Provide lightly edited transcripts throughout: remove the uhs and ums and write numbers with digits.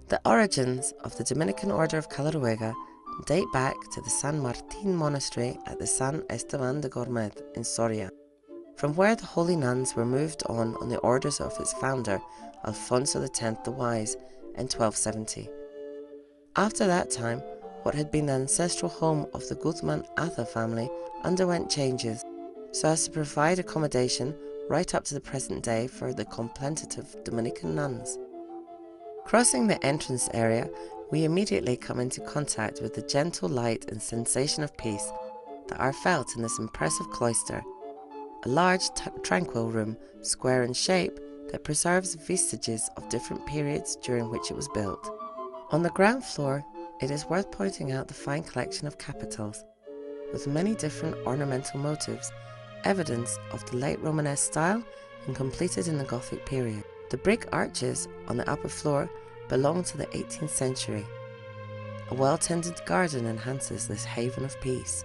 The origins of the Dominican Order of Caleruega date back to the San Martin Monastery at the San Esteban de Gormaz in Soria, from where the holy nuns were moved on the orders of its founder, Alfonso X the Wise, in 1270. After that time, what had been the ancestral home of the Guzmán family underwent changes, so as to provide accommodation right up to the present day for the contemplative Dominican nuns. Crossing the entrance area, we immediately come into contact with the gentle light and sensation of peace that are felt in this impressive cloister, a large, tranquil room, square in shape, that preserves vestiges of different periods during which it was built. On the ground floor, it is worth pointing out the fine collection of capitals, with many different ornamental motifs, evidence of the late Romanesque style and completed in the Gothic period. The brick arches on the upper floor belong to the 18th century. A well-tended garden enhances this haven of peace.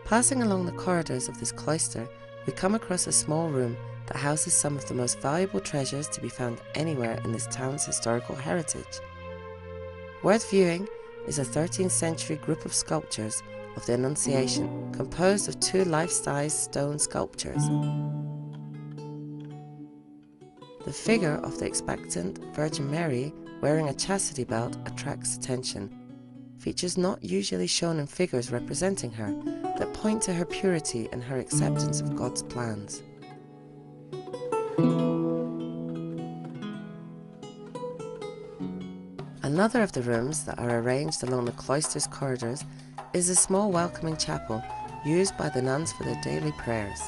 Passing along the corridors of this cloister, we come across a small room that houses some of the most valuable treasures to be found anywhere in this town's historical heritage. Worth viewing is a 13th century group of sculptures of the Annunciation, composed of two life-size stone sculptures. The figure of the expectant Virgin Mary wearing a chastity belt attracts attention, features not usually shown in figures representing her, that point to her purity and her acceptance of God's plans. Another of the rooms that are arranged along the cloister's corridors is a small welcoming chapel used by the nuns for their daily prayers.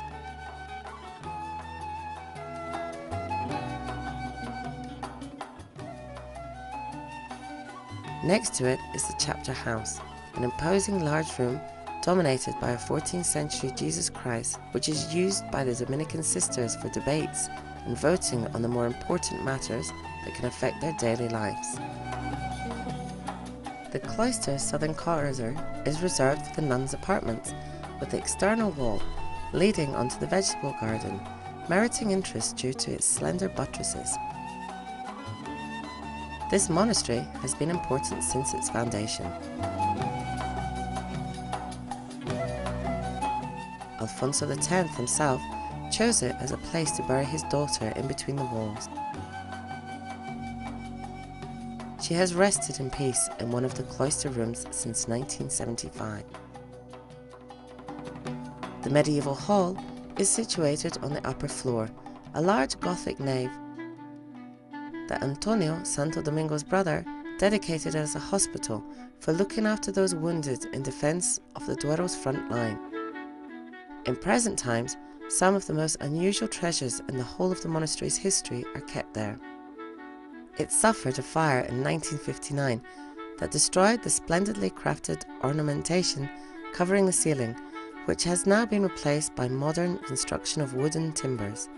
Next to it is the chapter house, an imposing large room dominated by a 14th century Jesus Christ, which is used by the Dominican sisters for debates and voting on the more important matters that can affect their daily lives. The cloister's southern corridor is reserved for the nuns' apartments, with the external wall leading onto the vegetable garden, meriting interest due to its slender buttresses. This monastery has been important since its foundation. Alfonso X himself chose it as a place to bury his daughter in between the walls. She has rested in peace in one of the cloister rooms since 1975. The medieval hall is situated on the upper floor, a large Gothic nave that Antonio, Santo Domingo's brother, dedicated as a hospital for looking after those wounded in defense of the Duero's front line. In present times, some of the most unusual treasures in the whole of the monastery's history are kept there. It suffered a fire in 1959 that destroyed the splendidly crafted ornamentation covering the ceiling, which has now been replaced by modern construction of wood and timbers.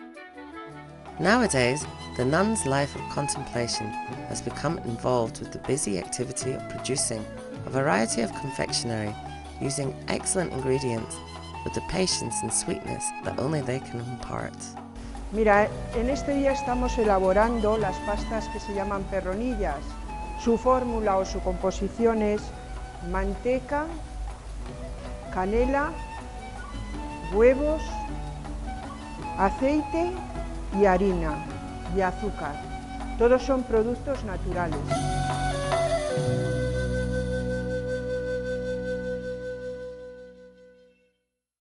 Nowadays, the nun's life of contemplation has become involved with the busy activity of producing a variety of confectionery using excellent ingredients with the patience and sweetness that only they can impart. Mira, en este día estamos elaborando las pastas que se llaman perronillas. Su fórmula o su composición es manteca, canela, huevos, aceite y harina y azúcar. Todos son productos naturales.